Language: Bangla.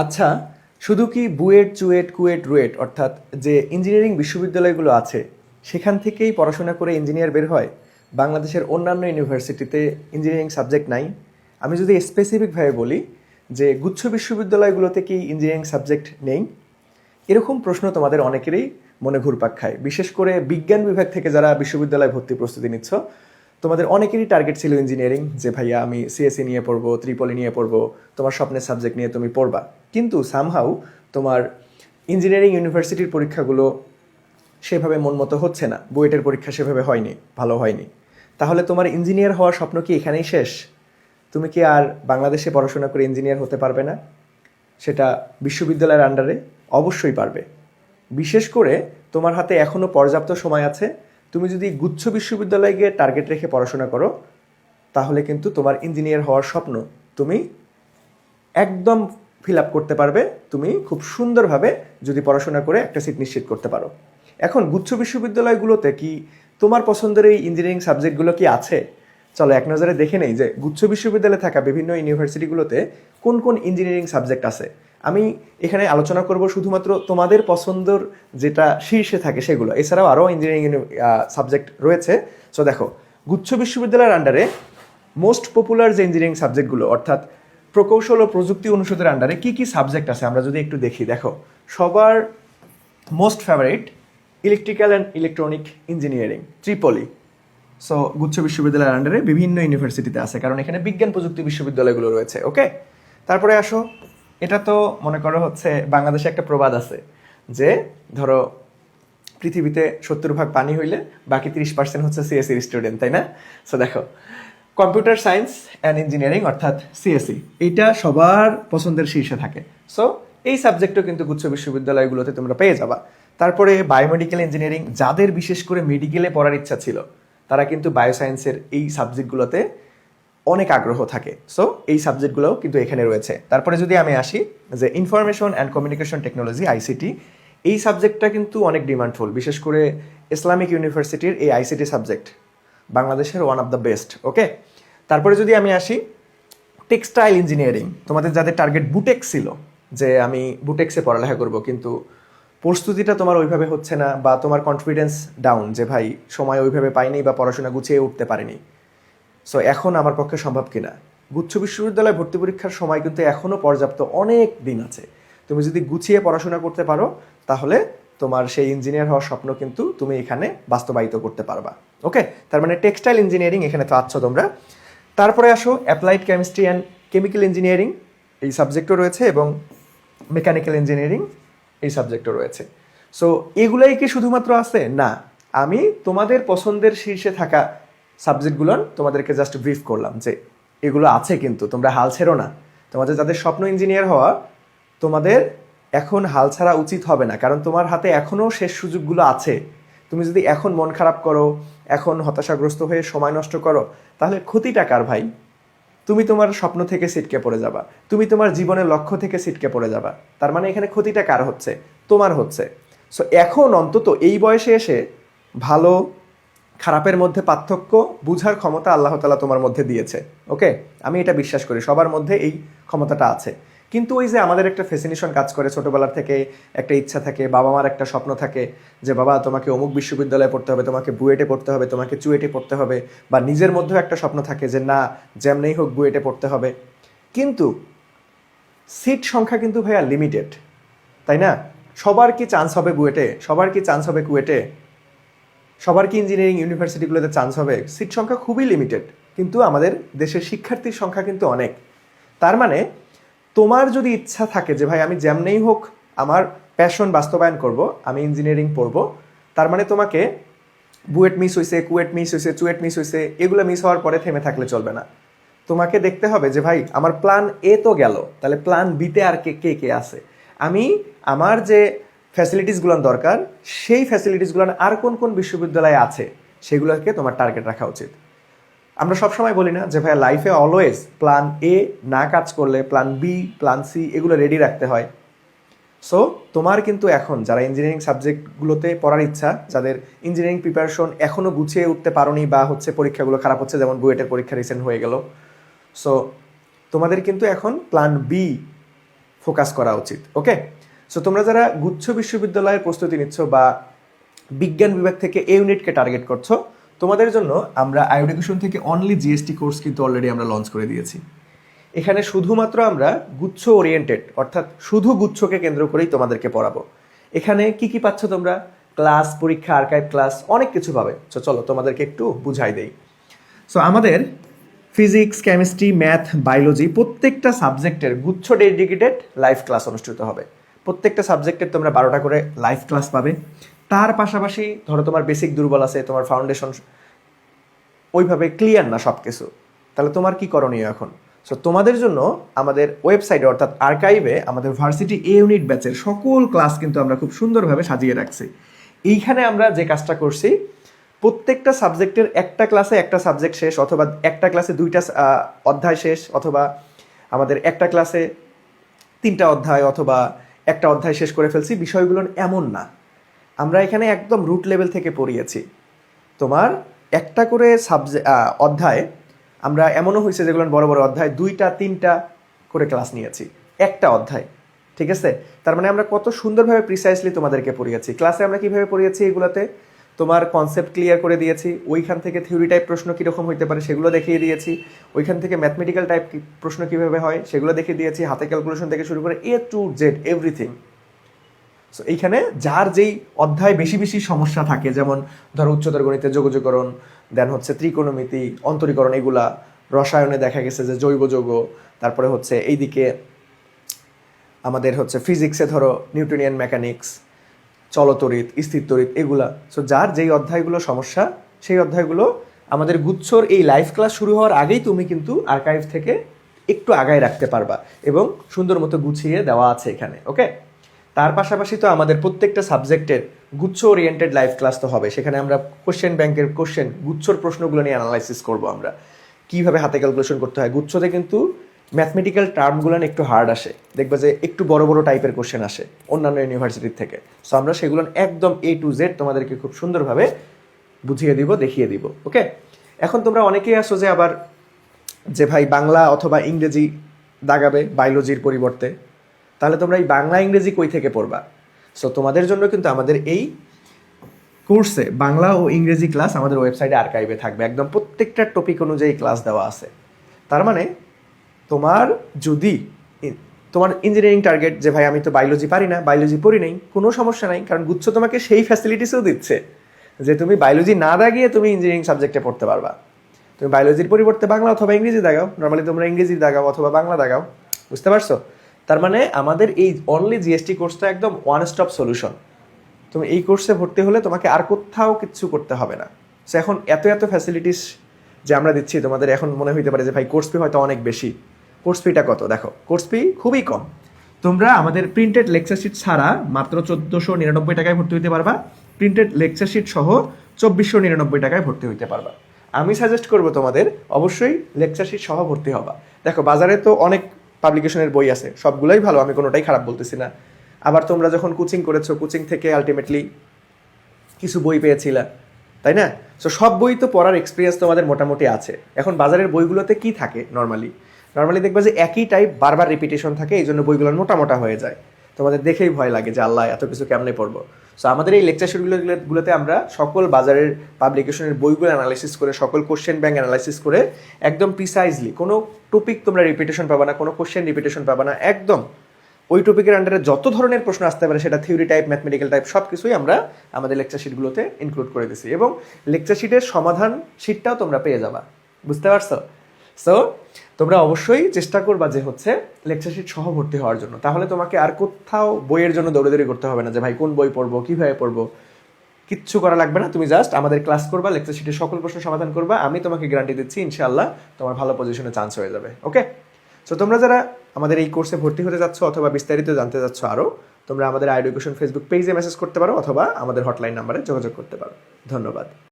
আচ্ছা, শুধু কি বুয়েট, চুয়েট, কুয়েট, রুয়েট অর্থাৎ যে ইঞ্জিনিয়ারিং বিশ্ববিদ্যালয়গুলো আছে সেখান থেকেই পড়াশোনা করে ইঞ্জিনিয়ার বের হয়? বাংলাদেশের অন্যান্য ইউনিভার্সিটিতে ইঞ্জিনিয়ারিং সাবজেক্ট নাই? আমি যদি স্পেসিফিকভাবে বলি যে গুচ্ছ বিশ্ববিদ্যালয়গুলোতে কি ইঞ্জিনিয়ারিং সাবজেক্ট নেই? এরকম প্রশ্ন তোমাদের অনেকেরই মনে ঘুরপাক খায়। বিশেষ করে বিজ্ঞান বিভাগ থেকে যারা বিশ্ববিদ্যালয় ভর্তি প্রস্তুতি নিচ্ছ, তোমাদের অনেকেরই টার্গেট ছিল ইঞ্জিনিয়ারিং, যে ভাইয়া আমি সিএসসি নিয়ে পড়বো, ত্রিপলি নিয়ে পড়বো, তোমার স্বপ্নের সাবজেক্ট নিয়ে তুমি পড়বা। কিন্তু সামহাউ তোমার ইঞ্জিনিয়ারিং ইউনিভার্সিটির পরীক্ষাগুলো সেভাবে মন মতো হচ্ছে না, বুয়েটের পরীক্ষা সেভাবে হয়নি, ভালো হয়নি। তাহলে তোমার ইঞ্জিনিয়ার হওয়ার স্বপ্ন কি এখানেই শেষ? তুমি কি আর বাংলাদেশে পড়াশোনা করে ইঞ্জিনিয়ার হতে পারবে না? সেটা বিশ্ববিদ্যালয়ের আন্ডারে? অবশ্যই পারবে। বিশেষ করে তোমার হাতে এখনও পর্যাপ্ত সময় আছে। তুমি যদি গুচ্ছ বিশ্ববিদ্যালয়কে টার্গেট রেখে পড়াশোনা করো, তাহলে কিন্তু তোমার ইঞ্জিনিয়ার হওয়ার স্বপ্ন তুমি একদম ফিল আপ করতে পারবে, তুমি খুব সুন্দরভাবে যদি পড়াশোনা করে একটা সিট নিশ্চিত করতে পারো। এখন গুচ্ছ বিশ্ববিদ্যালয়গুলোতে কি তোমার পছন্দের এই ইঞ্জিনিয়ারিং সাবজেক্টগুলো কি আছে? চলো এক নজরে দেখে নেই যে গুচ্ছ বিশ্ববিদ্যালয়ে থাকা বিভিন্ন ইউনিভার্সিটিগুলোতে কোন কোন ইঞ্জিনিয়ারিং সাবজেক্ট আছে। আমি এখানে আলোচনা করব শুধুমাত্র তোমাদের পছন্দর যেটা শীর্ষে থাকে সেগুলো, এছাড়াও আরও ইঞ্জিনিয়ারিং সাবজেক্ট রয়েছে। সো দেখো, গুচ্ছ বিশ্ববিদ্যালয়ের আন্ডারে মোস্ট পপুলার যে ইঞ্জিনিয়ারিং সাবজেক্টগুলো অর্থাৎ প্রকৌশল ও প্রযুক্তি অনুষদের আন্ডারে কি কি সাবজেক্ট আছে আমরা যদি একটু দেখি। দেখো, সবার most favourite electrical and electronic engineering, ত্রিপলি। So গুচ্ছ বিশ্ববিদ্যালয়ের আন্ডারে বিভিন্ন ইউনিভার্সিটিতে আছে, কারণ এখানে বিজ্ঞান প্রযুক্তি বিশ্ববিদ্যালয়গুলো রয়েছে। ওকে, তারপরে আসো, এটা তো মনে করো হচ্ছে বাংলাদেশে একটা প্রবাদ আছে যে ধরো পৃথিবীতে 70 ভাগ পানি হইলে বাকি 30% হচ্ছে সিএসসির স্টুডেন্ট, তাই না? সো দেখো, কম্পিউটার সায়েন্স অ্যান্ড ইঞ্জিনিয়ারিং অর্থাৎ সিএসসি, এইটা সবার পছন্দের শীর্ষে থাকে। সো এই সাবজেক্টও কিন্তু গুচ্ছ বিশ্ববিদ্যালয়গুলোতে তোমরা পেয়ে যাবা। তারপরে বায়োমেডিক্যাল ইঞ্জিনিয়ারিং, যাদের বিশেষ করে মেডিকেলে পড়ার ইচ্ছা ছিল তারা কিন্তু বায়োসায়েন্সের এই সাবজেক্টগুলোতে অনেক আগ্রহ থাকে। সো এই সাবজেক্টগুলোও কিন্তু এখানে রয়েছে। তারপরে যদি আমি আসি যে information and communication technology, ICT, এই সাবজেক্টটা কিন্তু অনেক ডিমান্ডফুল। বিশেষ করে ইসলামিক ইউনিভার্সিটির এই আইসিটি সাবজেক্ট বাংলাদেশের ওয়ান অফ দ্য বেস্ট। ওকে, তারপরে যদি আমি আসি টেক্সটাইল ইঞ্জিনিয়ারিং, তোমাদের যাদের টার্গেট বুটেক্স ছিল, যে আমি বুটেক্সে পড়ালেখা করব, কিন্তু প্রস্তুতিটা তোমার ওইভাবে হচ্ছে না বা তোমার কনফিডেন্স ডাউন, যে ভাই সময় ওইভাবে পাইনি বা পড়াশোনা গুছিয়ে উঠতে পারিনি। সো এখন আমার পক্ষে সম্ভব কিনা? গুচ্ছ বিশ্ববিদ্যালয় ভর্তি পরীক্ষার সময় কিন্তু এখনও পর্যাপ্ত অনেক দিন আছে। তুমি যদি গুছিয়ে পড়াশোনা করতে পারো তাহলে তোমার সেই ইঞ্জিনিয়ার হওয়ার স্বপ্ন কিন্তু তুমি এখানে বাস্তবায়িত করতে পারবা। ওকে, তার মানে টেক্সটাইল ইঞ্জিনিয়ারিং এখানে তো আছো তোমরা। তারপরে আসো applied chemistry and chemical engineering, এই সাবজেক্টও রয়েছে, এবং মেকানিক্যাল ইঞ্জিনিয়ারিং এই সাবজেক্টও রয়েছে। সো এগুলাই কি শুধুমাত্র আছে? না, আমি তোমাদের পছন্দের শীর্ষে থাকা সাবজেক্টগুলো তোমাদেরকে জাস্ট ব্রিফ করলাম যে এগুলো আছে, কিন্তু তোমরা হাল ছেড়ো না। তোমাদের যাদের স্বপ্ন ইঞ্জিনিয়ার হওয়া, তোমাদের এখন হাল ছাড়া উচিত হবে না, কারণ তোমার হাতে এখনও শেষ সুযোগগুলো আছে। তুমি যদি এখন মন খারাপ করো, এখন হতাশাগ্রস্ত হয়ে সময় নষ্ট করো, তাহলে ক্ষতিটা কার ভাই? তুমি তোমার স্বপ্ন থেকে ছিটকে পড়ে যাবা, তুমি তোমার জীবনের লক্ষ্য থেকে ছিটকে পড়ে যাবা। তার মানে এখানে ক্ষতিটা কার হচ্ছে? তোমার হচ্ছে। সো এখন অন্তত এই বয়সে এসে ভালো খারাপের মধ্যে পার্থক্য বুঝার ক্ষমতা আল্লাহ তাআলা তোমার মধ্যে দিয়েছে। ওকে, আমি এটা বিশ্বাস করি সবার মধ্যে এই ক্ষমতাটা আছে। কিন্তু ওই যে আমাদের একটা ফ্যাসিনেশন কাজ করে, ছোটোবেলার থেকে একটা ইচ্ছা থাকে, বাবা মার একটা স্বপ্ন থাকে যে বাবা তোমাকে অমুক বিশ্ববিদ্যালয়ে পড়তে হবে, তোমাকে বুয়েটে পড়তে হবে, তোমাকে চুয়েটে পড়তে হবে, বা নিজের মধ্যেও একটা স্বপ্ন থাকে যে না, যেমনেই হোক বুয়েটে পড়তে হবে। কিন্তু সিট সংখ্যা কিন্তু ভাইয়া লিমিটেড, তাই না? সবার কি চান্স হবে বুয়েটে? সবার কি চান্স হবে কুয়েটে? সবার কি ইঞ্জিনিয়ারিং ইউনিভার্সিটিগুলোতে চান্স হবে? সিট সংখ্যা খুবই লিমিটেড, কিন্তু আমাদের দেশের শিক্ষার্থীর সংখ্যা কিন্তু অনেক। তার মানে তোমার যদি ইচ্ছা থাকে যে ভাই আমি যেমনেই হোক আমার প্যাশন বাস্তবায়ন করব, আমি ইঞ্জিনিয়ারিং পড়ব, তার মানে তোমাকে বুয়েট মিস হয়েছে, কুয়েট মিস হয়েছে, চুয়েট মিস হয়েছে, এগুলো মিস হওয়ার পরে থেমে থাকলে চলবে না। তোমাকে দেখতে হবে যে ভাই আমার প্ল্যান এ তো গেল, তাহলে প্ল্যান বিতে আর কে কে কে আছে, আমি আমার যে ফ্যাসিলিটিসগুলো দরকার সেই ফ্যাসিলিটিসগুলো আর কোন কোন বিশ্ববিদ্যালয়ে আছে সেগুলোকে তোমার টার্গেট রাখা উচিত। আমরা সবসময় বলি না যে ভাই লাইফে অলওয়েজ প্ল্যান এ না কাজ করলে প্ল্যান বি, প্ল্যান সি এগুলো রেডি রাখতে হয়। সো তোমার কিন্তু এখন যারা ইঞ্জিনিয়ারিং সাবজেক্টগুলোতে পড়ার ইচ্ছা, যাদের ইঞ্জিনিয়ারিং প্রিপারেশন এখনও গুছিয়ে উঠতে পারোনি বা হচ্ছে পরীক্ষাগুলো খারাপ হচ্ছে, যেমন বুয়েটের পরীক্ষা রিসেন্ট হয়ে গেল, সো তোমাদের কিন্তু এখন প্ল্যান বি ফোকাস করা উচিত। ওকে, সো তোমরা যারা গুচ্ছ বিশ্ববিদ্যালয়ের প্রস্তুতি নিচ্ছ বা বিজ্ঞান বিভাগ থেকে এ ইউনিটকে টার্গেট করছো, তোমাদের জন্য আমরা আইএডুকেশন থেকে অনলি জিএসটি কোর্স কিন্তু অলরেডি আমরা লঞ্চ করে দিয়েছি। এখানে শুধুমাত্র আমরা গুচ্ছ ওরিয়েন্টেড, অর্থাৎ শুধু গুচ্ছকে কেন্দ্র করেই তোমাদেরকে পড়াবো। এখানে কি কি পাচ্ছ তোমরা? ক্লাস, পরীক্ষা, আর্কাইভ ক্লাস, অনেক কিছু পাবে। সো চলো তোমাদেরকে একটু বুঝাই দেই। সো আমাদের ফিজিক্স, কেমিস্ট্রি, ম্যাথ, বায়োলজি প্রত্যেকটা সাবজেক্টের গুচ্ছ ডেডিকেটেড লাইভ ক্লাস অনুষ্ঠিত হবে। প্রত্যেকটা সাবজেক্টের তোমরা 12টা করে লাইভ ক্লাস পাবে। তার পাশাপাশি ধরো তোমার বেসিক দুর্বল আছে, তোমার ফাউন্ডেশন ওইভাবে ক্লিয়ার না সব কিছু, তাহলে তোমার কি করণীয় এখন? সো তোমাদের জন্য আমাদের ওয়েবসাইটে অর্থাৎ আর্কাইভে আমাদের ভার্সিটি এ ইউনিট ব্যাচের সকল ক্লাস কিন্তু আমরা খুব সুন্দরভাবে সাজিয়ে রাখছি। এইখানে আমরা যে কাজটা করছি, প্রত্যেকটা সাবজেক্টের একটা ক্লাসে একটা সাবজেক্ট শেষ, অথবা একটা ক্লাসে 2টা অধ্যায় শেষ, অথবা আমাদের একটা ক্লাসে 3টা অধ্যায়, অথবা একটা অধ্যায় শেষ করে ফেলছি, বিষয়গুলো এমন না। আমরা এখানে একদম রুট লেভেল থেকে পড়িয়েছি। তোমার একটা করে অধ্যায় আমরা এমনও হয়েছে যেগুলো বড় বড় অধ্যায় 2টা 3টা করে ক্লাস নিয়েছি একটা অধ্যায়, ঠিক আছে? তার মানে আমরা কত সুন্দরভাবে প্রিসাইসলি তোমাদেরকে পড়িয়েছি। ক্লাসে আমরা কিভাবে পড়িয়েছি, এগুলোতে তোমার কনসেপ্ট ক্লিয়ার করে দিয়েছি। ওইখান থেকে থিওরি টাইপ প্রশ্ন কীরকম হইতে পারে সেগুলো দেখিয়ে দিয়েছি। ওইখান থেকে ম্যাথমেটিক্যাল টাইপ প্রশ্ন কীভাবে হয় সেগুলো দেখিয়ে দিয়েছি। হাতে ক্যালকুলেশন থেকে শুরু করে A to Z everything. So এইখানে যার যেই অধ্যায় বেশি বেশি সমস্যা থাকে, যেমন ধরো উচ্চতর গণিতে যোগযোগকরণ, দেন হচ্ছে ত্রিকোণমিতি, অন্তরীকরণ, এগুলা রসায়নে দেখা গেছে যে জৈব যৌগ, তারপরে হচ্ছে এইদিকে আমাদের হচ্ছে ফিজিক্সে ধরো নিউটনিয়ান মেকানিক্স, চলতরিৎ, স্থিরতরিৎ, এগুলা। সো যার যেই অধ্যায়গুলো সমস্যা, সেই অধ্যায়গুলো আমাদের গুচ্ছর এই লাইভ ক্লাস শুরু হওয়ার আগেই তুমি কিন্তু আর্কাইভ থেকে একটু আগায় রাখতে পারবা, এবং সুন্দর মতো গুছিয়ে দেওয়া আছে এখানে। ওকে, তার পাশাপাশি তো আমাদের প্রত্যেকটা সাবজেক্টের গুচ্ছ ওরিয়েন্টেড লাইভ ক্লাস তো হবে। সেখানে আমরা কোশ্চেন ব্যাংকের গুচ্ছর প্রশ্নগুলো নিয়ে অ্যানালাইসিস করবো। আমরা কীভাবে হাতে ক্যালকুলেশন করতে হয়। গুচ্ছতে কিন্তু ম্যাথমেটিক্যাল টার্মগুলো একটু হার্ড আসে, দেখবে যে একটু বড় বড় টাইপের কোশ্চেন আসে অন্যান্য ইউনিভার্সিটির থেকে। সো আমরা সেগুলো একদম A to Z তোমাদেরকে খুব সুন্দরভাবে বুঝিয়ে দিব, দেখিয়ে দিব। ওকে, এখন তোমরা অনেকেই আসো যে আবার যে ভাই বাংলা অথবা ইংরেজি দাগাবে বায়োলজির পরিবর্তে, তাহলে তোমরা এই বাংলা ইংরেজি কই থেকে পড়বা? সো তোমাদের জন্য কিন্তু আমাদের এই কোর্সে বাংলা ও ইংরেজি ক্লাস আমাদের ওয়েবসাইটে আর্কাইভে থাকবে, একদম প্রত্যেকটা টপিক অনুযায়ী ক্লাস দেওয়া আছে। তার মানে তোমার যদি তোমার ইঞ্জিনিয়ারিং টার্গেট যে ভাই আমি তো বায়োলজি পারি না, বায়োলজি পড়ি নাই, কোনো সমস্যা নাই, কারণ গুচ্ছ তোমাকে সেই ফ্যাসিলিটিসও দিচ্ছে যে তুমি বায়োলজি না দাগিয়ে তুমি ইঞ্জিনিয়ারিং সাবজেক্টে পড়তে পারবা। তুমি বায়োলজির পরিবর্তে বাংলা অথবা ইংরেজি দাগাও, নর্মালি তোমরা ইংরেজি দাগাও অথবা বাংলা দাগাও, বুঝতে পারছো? তার মানে আমাদের এই অনলি জিএসটি কোর্সটা একদম ওয়ান স্টপ সলিউশন। তুমি এই কোর্সে ভর্তি হলে তোমাকে আর কোথাও কিছু করতে হবে না। সো এখন এত এত ফ্যাসিলিটিস যে আমরা দিচ্ছি, তোমাদের এখন মনে হইতে পারে যে ভাই কোর্স ফি হয়তো অনেক বেশি। কোর্স ফিটা কত? দেখো, কোর্স ফি খুবই কম। তোমরা আমাদের প্রিন্টেড লেকচার শিট ছাড়া মাত্র 1499 টাকায় ভর্তি হইতে পারবা। প্রিন্টেড লেকচার শিট সহ 2499 টাকায় ভর্তি হইতে পারবা। আমি সাজেস্ট করব তোমাদের অবশ্যই লেকচার শিট সহ ভর্তি হবা। দেখো, বাজারে তো অনেক পাবলিকেশনের বই আছে, সবগুলোই ভালো, আমি কোনোটাই খারাপ বলতেছি না। আবার তোমরা যখন কোচিং করেছো, কোচিং থেকে আলটিমেটলি কিছু বই পেয়েছিলা, তাই না? সো সব বই তো পড়ার এক্সপিরিয়েন্স তোমাদের মোটামুটি আছে। এখন বাজারের বইগুলোতে কি থাকে, নর্মালি দেখবা যে একই টাইপ বারবার রিপিটেশন থাকে, এই জন্য বইগুলো মোটা হয়ে যায়। তোমাদের দেখেই ভয় লাগে যে আল্লাহ এত কিছু কেমনে পড়বো। সো আমাদের এই লেকচার শিটগুলোতে আমরা সকল বাজারের পাবলিকেশনের বইগুলো অ্যানালাইসিস করে, সকল কোশ্চেন ব্যাংক অ্যানালাইসিস করে একদম প্রিসাইজলি, কোনো টপিক তোমরা রিপিটেশন পাবা না, কোনো কোশ্চেন রিপিটেশন পাবা না, একদম ওই টপিকের আন্ডারে যত ধরনের প্রশ্ন আসতে পারে, সেটা থিওরি টাইপ, ম্যাথমেটিক্যাল টাইপ, সব কিছুই আমরা আমাদের লেকচার শিটগুলোতে ইনক্লুড করে দিছি, এবং লেকচার শিটের সমাধান শিটটাও তোমরা পেয়ে যাবা, বুঝতে পারছো? সো তোমরা অবশ্যই চেষ্টা করবা যে হচ্ছে লেকচার শিট সহ ভর্তি হওয়ার জন্য। তাহলে তোমাকে আর কোথাও বইয়ের জন্য দৌড়াদৌড়ি করতে হবে না যে ভাই কোন বই পড়বো, কীভাবে পড়বো, কিচ্ছু করা লাগবে না। তুমি জাস্ট আমাদের ক্লাস করবা, লেকচার শিটের সকল প্রশ্ন সমাধান করবা, আমি তোমাকে গ্যারান্টি দিচ্ছি ইনশাআল্লাহ তোমার ভালো পজিশনে চান্স হয়ে যাবে। ওকে, সো তোমরা যারা আমাদের এই কোর্সে ভর্তি হতে যাচ্ছ অথবা বিস্তারিত জানতে যাচ্ছ আরও, তোমরা আমাদের আইএডুকেশন ফেসবুক পেজে মেসেজ করতে পারো অথবা আমাদের হটলাইন নাম্বারে যোগাযোগ করতে পারো। ধন্যবাদ।